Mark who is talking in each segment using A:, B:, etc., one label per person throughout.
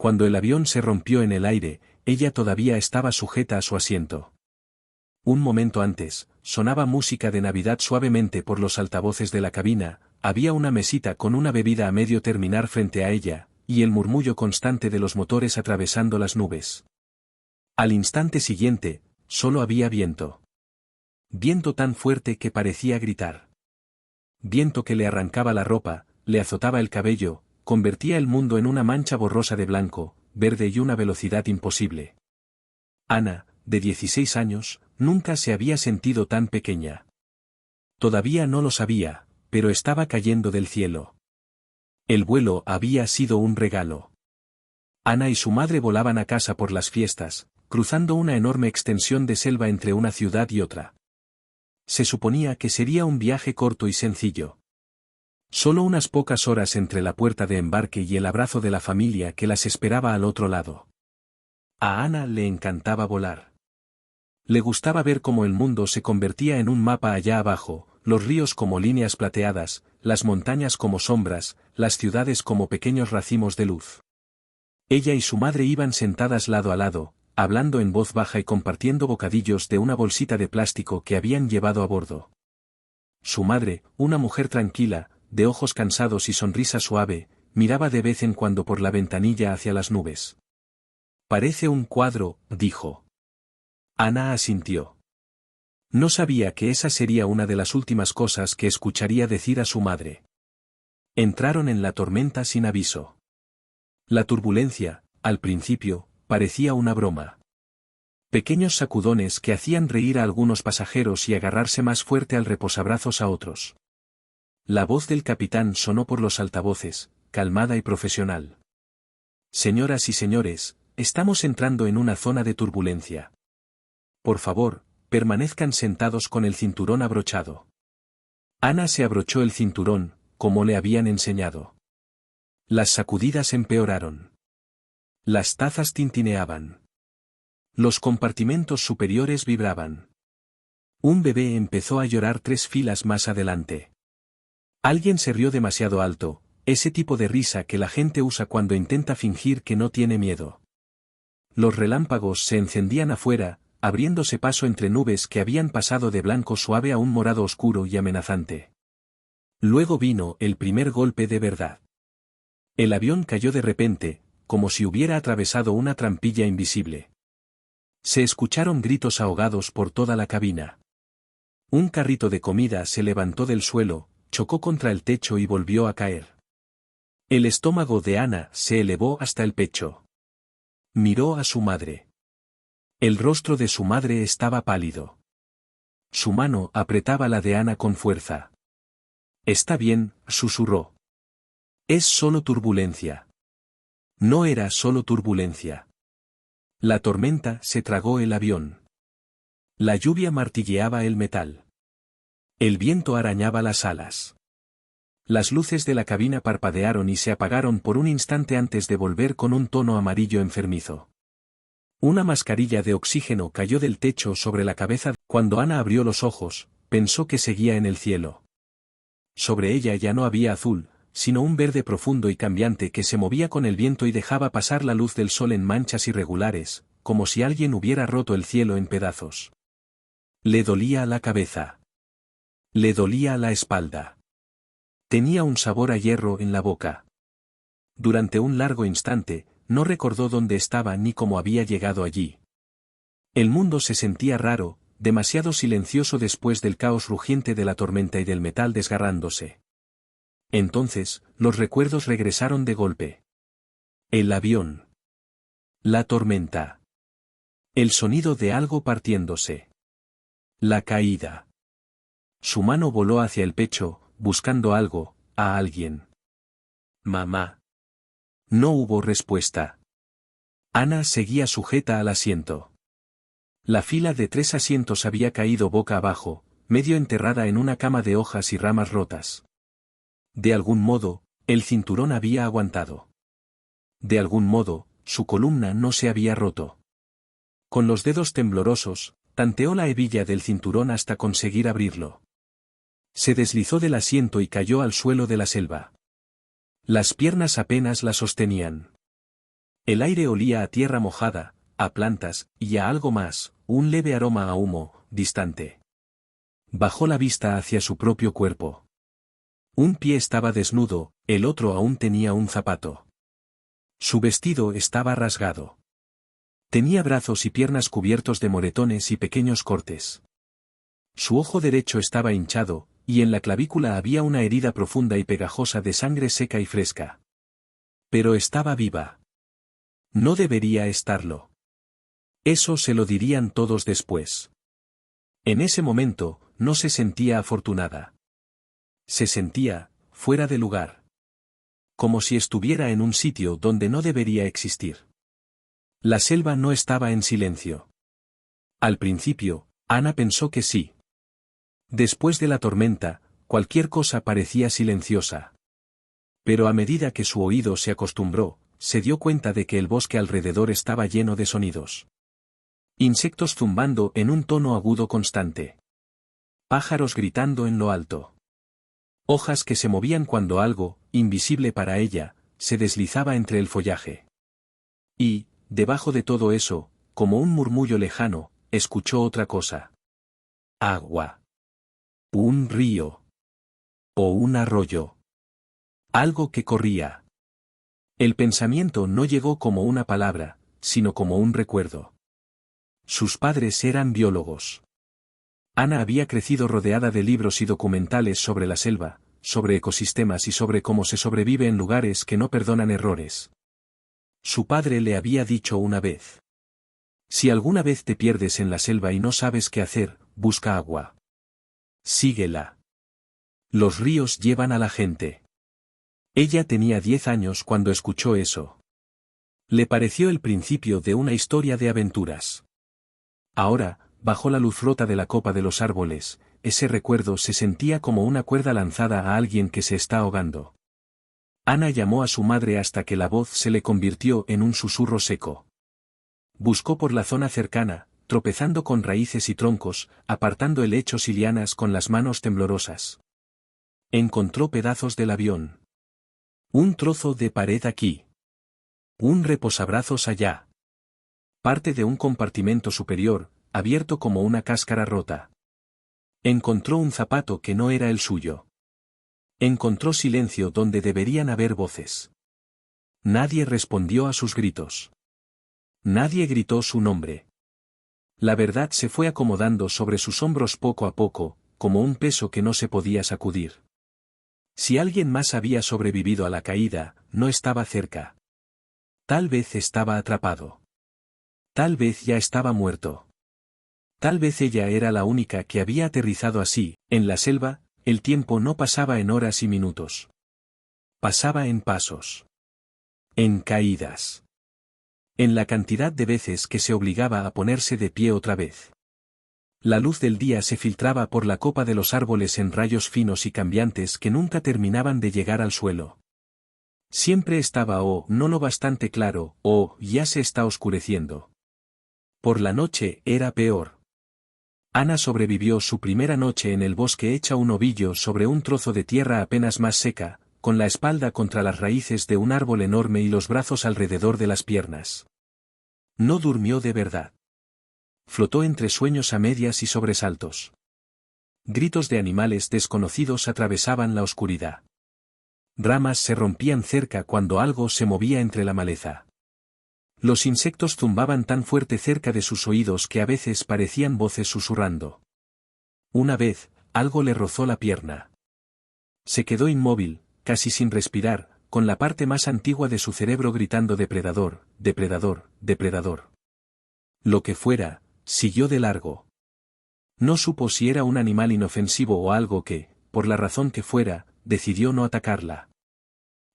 A: Cuando el avión se rompió en el aire, ella todavía estaba sujeta a su asiento. Un momento antes, sonaba música de Navidad suavemente por los altavoces de la cabina, había una mesita con una bebida a medio terminar frente a ella, y el murmullo constante de los motores atravesando las nubes. Al instante siguiente, solo había viento. Viento tan fuerte que parecía gritar. Viento que le arrancaba la ropa, le azotaba el cabello, convertía el mundo en una mancha borrosa de blanco, verde y una velocidad imposible. Ana, de 16 años, nunca se había sentido tan pequeña. Todavía no lo sabía, pero estaba cayendo del cielo. El vuelo había sido un regalo. Ana y su madre volaban a casa por las fiestas, cruzando una enorme extensión de selva entre una ciudad y otra. Se suponía que sería un viaje corto y sencillo. Solo unas pocas horas entre la puerta de embarque y el abrazo de la familia que las esperaba al otro lado. A Ana le encantaba volar. Le gustaba ver cómo el mundo se convertía en un mapa allá abajo, los ríos como líneas plateadas, las montañas como sombras, las ciudades como pequeños racimos de luz. Ella y su madre iban sentadas lado a lado, hablando en voz baja y compartiendo bocadillos de una bolsita de plástico que habían llevado a bordo. Su madre, una mujer tranquila, de ojos cansados y sonrisa suave, miraba de vez en cuando por la ventanilla hacia las nubes. «Parece un cuadro», dijo. Ana asintió. No sabía que esa sería una de las últimas cosas que escucharía decir a su madre. Entraron en la tormenta sin aviso. La turbulencia, al principio, parecía una broma. Pequeños sacudones que hacían reír a algunos pasajeros y agarrarse más fuerte al reposabrazos a otros. La voz del capitán sonó por los altavoces, calmada y profesional. «Señoras y señores, estamos entrando en una zona de turbulencia. Por favor, permanezcan sentados con el cinturón abrochado». Ana se abrochó el cinturón, como le habían enseñado. Las sacudidas empeoraron. Las tazas tintineaban. Los compartimentos superiores vibraban. Un bebé empezó a llorar 3 filas más adelante. Alguien se rió demasiado alto, ese tipo de risa que la gente usa cuando intenta fingir que no tiene miedo. Los relámpagos se encendían afuera, abriéndose paso entre nubes que habían pasado de blanco suave a un morado oscuro y amenazante. Luego vino el primer golpe de verdad. El avión cayó de repente, como si hubiera atravesado una trampilla invisible. Se escucharon gritos ahogados por toda la cabina. Un carrito de comida se levantó del suelo, chocó contra el techo y volvió a caer. El estómago de Ana se elevó hasta el pecho. Miró a su madre. El rostro de su madre estaba pálido. Su mano apretaba la de Ana con fuerza. «Está bien», susurró. «Es solo turbulencia». No era solo turbulencia. La tormenta se tragó el avión. La lluvia martilleaba el metal. El viento arañaba las alas. Las luces de la cabina parpadearon y se apagaron por un instante antes de volver con un tono amarillo enfermizo. Una mascarilla de oxígeno cayó del techo sobre la cabeza. Cuando Ana abrió los ojos, pensó que seguía en el cielo. Sobre ella ya no había azul, sino un verde profundo y cambiante que se movía con el viento y dejaba pasar la luz del sol en manchas irregulares, como si alguien hubiera roto el cielo en pedazos. Le dolía la cabeza. Le dolía la espalda. Tenía un sabor a hierro en la boca. Durante un largo instante, no recordó dónde estaba ni cómo había llegado allí. El mundo se sentía raro, demasiado silencioso después del caos rugiente de la tormenta y del metal desgarrándose. Entonces, los recuerdos regresaron de golpe. El avión. La tormenta. El sonido de algo partiéndose. La caída. Su mano voló hacia el pecho, buscando algo, a alguien. «Mamá». No hubo respuesta. Ana seguía sujeta al asiento. La fila de 3 asientos había caído boca abajo, medio enterrada en una cama de hojas y ramas rotas. De algún modo, el cinturón había aguantado. De algún modo, su columna no se había roto. Con los dedos temblorosos, tanteó la hebilla del cinturón hasta conseguir abrirlo. Se deslizó del asiento y cayó al suelo de la selva. Las piernas apenas la sostenían. El aire olía a tierra mojada, a plantas, y a algo más, un leve aroma a humo, distante. Bajó la vista hacia su propio cuerpo. Un pie estaba desnudo, el otro aún tenía un zapato. Su vestido estaba rasgado. Tenía brazos y piernas cubiertos de moretones y pequeños cortes. Su ojo derecho estaba hinchado, y en la clavícula había una herida profunda y pegajosa de sangre seca y fresca. Pero estaba viva. No debería estarlo. Eso se lo dirían todos después. En ese momento, no se sentía afortunada. Se sentía, fuera de lugar. Como si estuviera en un sitio donde no debería existir. La selva no estaba en silencio. Al principio, Ana pensó que sí. Después de la tormenta, cualquier cosa parecía silenciosa. Pero a medida que su oído se acostumbró, se dio cuenta de que el bosque alrededor estaba lleno de sonidos. Insectos zumbando en un tono agudo constante. Pájaros gritando en lo alto. Hojas que se movían cuando algo, invisible para ella, se deslizaba entre el follaje. Y, debajo de todo eso, como un murmullo lejano, escuchó otra cosa. Agua. Un río. O un arroyo. Algo que corría. El pensamiento no llegó como una palabra, sino como un recuerdo. Sus padres eran biólogos. Ana había crecido rodeada de libros y documentales sobre la selva, sobre ecosistemas y sobre cómo se sobrevive en lugares que no perdonan errores. Su padre le había dicho una vez. Si alguna vez te pierdes en la selva y no sabes qué hacer, busca agua. Síguela. Los ríos llevan a la gente. Ella tenía 10 años cuando escuchó eso. Le pareció el principio de una historia de aventuras. Ahora, bajo la luz rota de la copa de los árboles, ese recuerdo se sentía como una cuerda lanzada a alguien que se está ahogando. Ana llamó a su madre hasta que la voz se le convirtió en un susurro seco. Buscó por la zona cercana, tropezando con raíces y troncos, apartando helechos y lianas con las manos temblorosas. Encontró pedazos del avión. Un trozo de pared aquí. Un reposabrazos allá. Parte de un compartimento superior, abierto como una cáscara rota. Encontró un zapato que no era el suyo. Encontró silencio donde deberían haber voces. Nadie respondió a sus gritos. Nadie gritó su nombre. La verdad se fue acomodando sobre sus hombros poco a poco, como un peso que no se podía sacudir. Si alguien más había sobrevivido a la caída, no estaba cerca. Tal vez estaba atrapado. Tal vez ya estaba muerto. Tal vez ella era la única que había aterrizado así. En la selva, el tiempo no pasaba en horas y minutos. Pasaba en pasos. En caídas. En la cantidad de veces que se obligaba a ponerse de pie otra vez. La luz del día se filtraba por la copa de los árboles en rayos finos y cambiantes que nunca terminaban de llegar al suelo. Siempre estaba no lo bastante claro, ya se está oscureciendo. Por la noche era peor. Ana sobrevivió su primera noche en el bosque hecha un ovillo sobre un trozo de tierra apenas más seca, con la espalda contra las raíces de un árbol enorme y los brazos alrededor de las piernas. No durmió de verdad. Flotó entre sueños a medias y sobresaltos. Gritos de animales desconocidos atravesaban la oscuridad. Ramas se rompían cerca cuando algo se movía entre la maleza. Los insectos zumbaban tan fuerte cerca de sus oídos que a veces parecían voces susurrando. Una vez, algo le rozó la pierna. Se quedó inmóvil, casi sin respirar, con la parte más antigua de su cerebro gritando depredador, depredador, depredador. Lo que fuera, siguió de largo. No supo si era un animal inofensivo o algo que, por la razón que fuera, decidió no atacarla.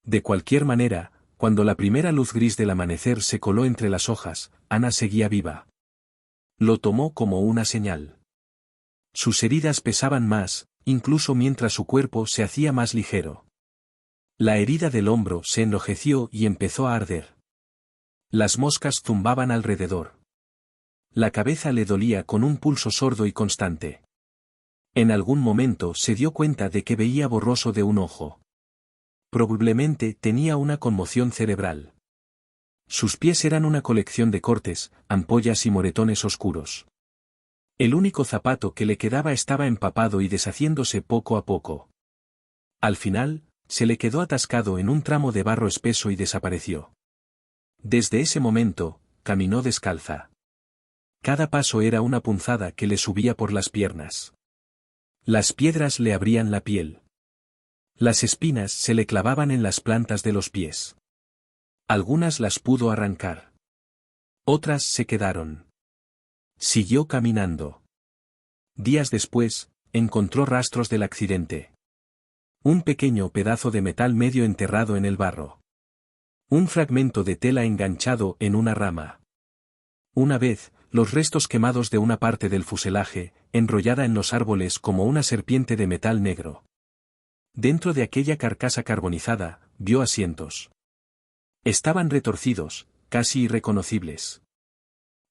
A: De cualquier manera, cuando la primera luz gris del amanecer se coló entre las hojas, Ana seguía viva. Lo tomó como una señal. Sus heridas pesaban más, incluso mientras su cuerpo se hacía más ligero. La herida del hombro se enrojeció y empezó a arder. Las moscas zumbaban alrededor. La cabeza le dolía con un pulso sordo y constante. En algún momento se dio cuenta de que veía borroso de un ojo. Probablemente tenía una conmoción cerebral. Sus pies eran una colección de cortes, ampollas y moretones oscuros. El único zapato que le quedaba estaba empapado y deshaciéndose poco a poco. Al final, se le quedó atascado en un tramo de barro espeso y desapareció. Desde ese momento, caminó descalza. Cada paso era una punzada que le subía por las piernas. Las piedras le abrían la piel. Las espinas se le clavaban en las plantas de los pies. Algunas las pudo arrancar. Otras se quedaron. Siguió caminando. Días después, encontró rastros del accidente. Un pequeño pedazo de metal medio enterrado en el barro. Un fragmento de tela enganchado en una rama. Una vez, los restos quemados de una parte del fuselaje, enrollada en los árboles como una serpiente de metal negro. Dentro de aquella carcasa carbonizada, vio asientos. Estaban retorcidos, casi irreconocibles.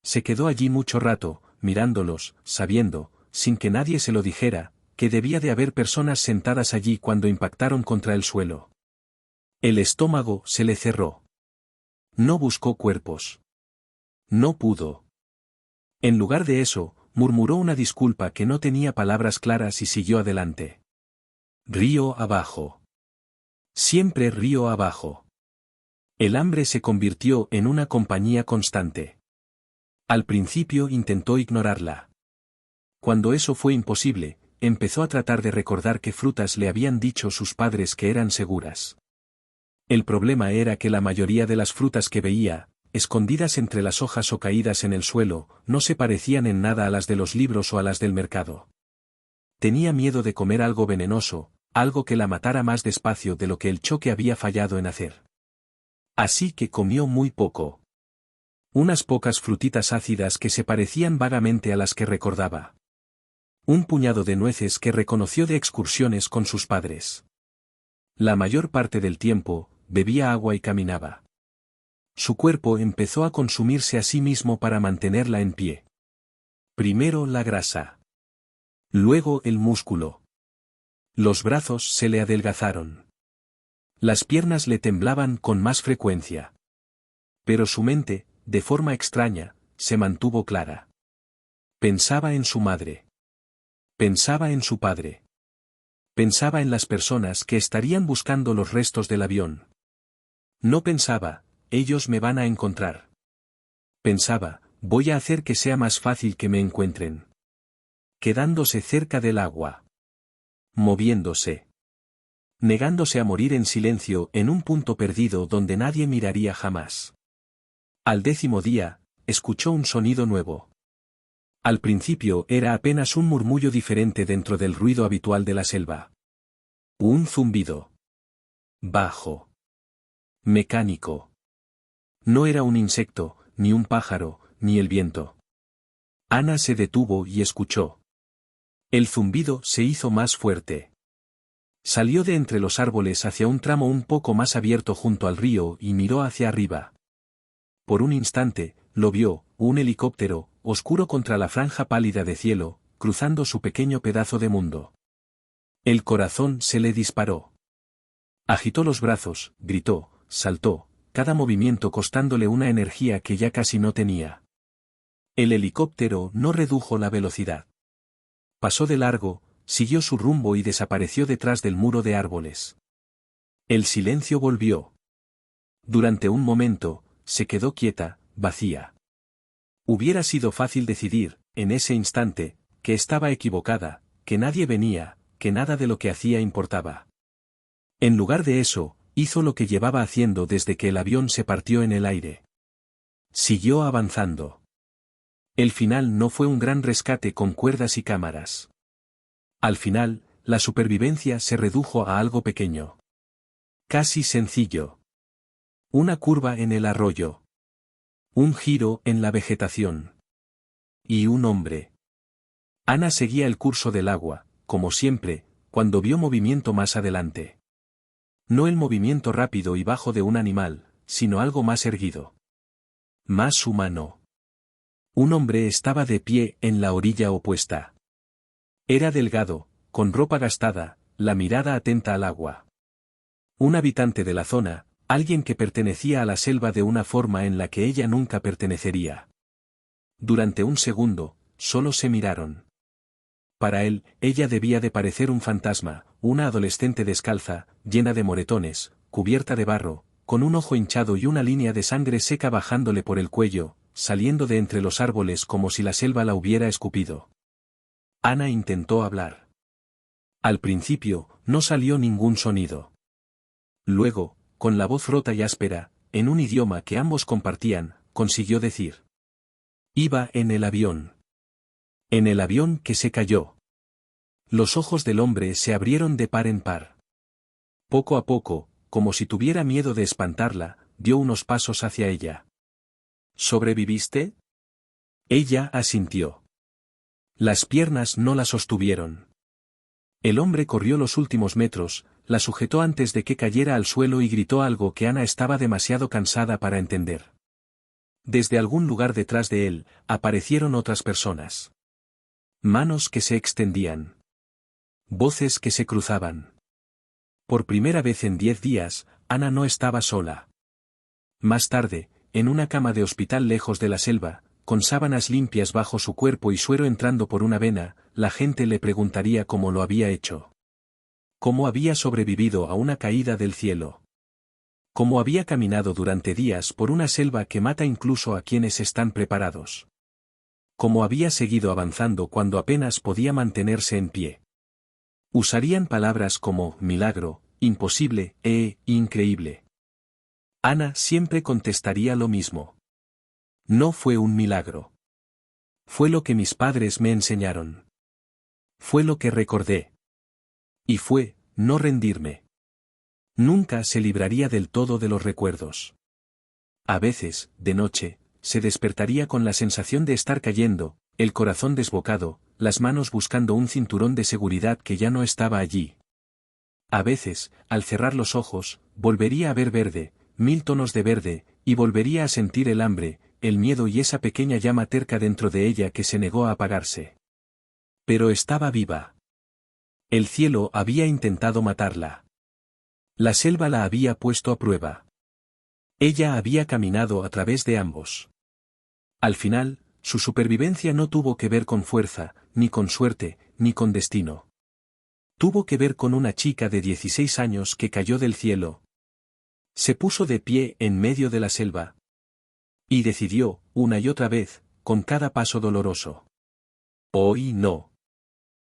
A: Se quedó allí mucho rato, mirándolos, sabiendo, sin que nadie se lo dijera, que debía de haber personas sentadas allí cuando impactaron contra el suelo. El estómago se le cerró. No buscó cuerpos. No pudo. En lugar de eso, murmuró una disculpa que no tenía palabras claras y siguió adelante. Río abajo. Siempre río abajo. El hambre se convirtió en una compañía constante. Al principio intentó ignorarla. Cuando eso fue imposible, empezó a tratar de recordar qué frutas le habían dicho sus padres que eran seguras. El problema era que la mayoría de las frutas que veía, escondidas entre las hojas o caídas en el suelo, no se parecían en nada a las de los libros o a las del mercado. Tenía miedo de comer algo venenoso, algo que la matara más despacio de lo que el choque había fallado en hacer. Así que comió muy poco. Unas pocas frutitas ácidas que se parecían vagamente a las que recordaba. Un puñado de nueces que reconoció de excursiones con sus padres. La mayor parte del tiempo, bebía agua y caminaba. Su cuerpo empezó a consumirse a sí mismo para mantenerla en pie. Primero la grasa. Luego el músculo. Los brazos se le adelgazaron. Las piernas le temblaban con más frecuencia. Pero su mente, de forma extraña, se mantuvo clara. Pensaba en su madre. Pensaba en su padre. Pensaba en las personas que estarían buscando los restos del avión. No pensaba, ellos me van a encontrar. Pensaba, voy a hacer que sea más fácil que me encuentren. Quedándose cerca del agua. Moviéndose. Negándose a morir en silencio en un punto perdido donde nadie miraría jamás. Al 10º día, escuchó un sonido nuevo. Al principio era apenas un murmullo diferente dentro del ruido habitual de la selva. Un zumbido. Bajo. Mecánico. No era un insecto, ni un pájaro, ni el viento. Ana se detuvo y escuchó. El zumbido se hizo más fuerte. Salió de entre los árboles hacia un tramo un poco más abierto junto al río y miró hacia arriba. Por un instante, lo vio, un helicóptero, oscuro contra la franja pálida de cielo, cruzando su pequeño pedazo de mundo. El corazón se le disparó. Agitó los brazos, gritó, saltó, cada movimiento costándole una energía que ya casi no tenía. El helicóptero no redujo la velocidad. Pasó de largo, siguió su rumbo y desapareció detrás del muro de árboles. El silencio volvió. Durante un momento, se quedó quieta, vacía. Hubiera sido fácil decidir, en ese instante, que estaba equivocada, que nadie venía, que nada de lo que hacía importaba. En lugar de eso, hizo lo que llevaba haciendo desde que el avión se partió en el aire. Siguió avanzando. El final no fue un gran rescate con cuerdas y cámaras. Al final, la supervivencia se redujo a algo pequeño. Casi sencillo. Una curva en el arroyo. Un giro en la vegetación. Y un hombre. Ana seguía el curso del agua, como siempre, cuando vio movimiento más adelante. No el movimiento rápido y bajo de un animal, sino algo más erguido. Más humano. Un hombre estaba de pie en la orilla opuesta. Era delgado, con ropa gastada, la mirada atenta al agua. Un habitante de la zona, Alguien que pertenecía a la selva de una forma en la que ella nunca pertenecería. Durante un segundo, solo se miraron. Para él, ella debía de parecer un fantasma, una adolescente descalza, llena de moretones, cubierta de barro, con un ojo hinchado y una línea de sangre seca bajándole por el cuello, saliendo de entre los árboles como si la selva la hubiera escupido. Ana intentó hablar. Al principio, no salió ningún sonido. Luego, con la voz rota y áspera, en un idioma que ambos compartían, consiguió decir. Iba en el avión. En el avión que se cayó. Los ojos del hombre se abrieron de par en par. Poco a poco, como si tuviera miedo de espantarla, dio unos pasos hacia ella. ¿Sobreviviste? Ella asintió. Las piernas no la sostuvieron. El hombre corrió los últimos metros, la sujetó antes de que cayera al suelo y gritó algo que Ana estaba demasiado cansada para entender. Desde algún lugar detrás de él, aparecieron otras personas. Manos que se extendían. Voces que se cruzaban. Por primera vez en 10 días, Ana no estaba sola. Más tarde, en una cama de hospital lejos de la selva, con sábanas limpias bajo su cuerpo y suero entrando por una vena, la gente le preguntaría cómo lo había hecho. Cómo había sobrevivido a una caída del cielo. Cómo había caminado durante días por una selva que mata incluso a quienes están preparados. Cómo había seguido avanzando cuando apenas podía mantenerse en pie. Usarían palabras como milagro, imposible e increíble. Ana siempre contestaría lo mismo. No fue un milagro. Fue lo que mis padres me enseñaron. Fue lo que recordé. Y fue, no rendirme. Nunca se libraría del todo de los recuerdos. A veces, de noche, se despertaría con la sensación de estar cayendo, el corazón desbocado, las manos buscando un cinturón de seguridad que ya no estaba allí. A veces, al cerrar los ojos, volvería a ver verde, 1000 tonos de verde, y volvería a sentir el hambre, el miedo y esa pequeña llama terca dentro de ella que se negó a apagarse. Pero estaba viva. El cielo había intentado matarla. La selva la había puesto a prueba. Ella había caminado a través de ambos. Al final, su supervivencia no tuvo que ver con fuerza, ni con suerte, ni con destino. Tuvo que ver con una chica de 16 años que cayó del cielo. Se puso de pie en medio de la selva. Y decidió, una y otra vez, con cada paso doloroso. Hoy no.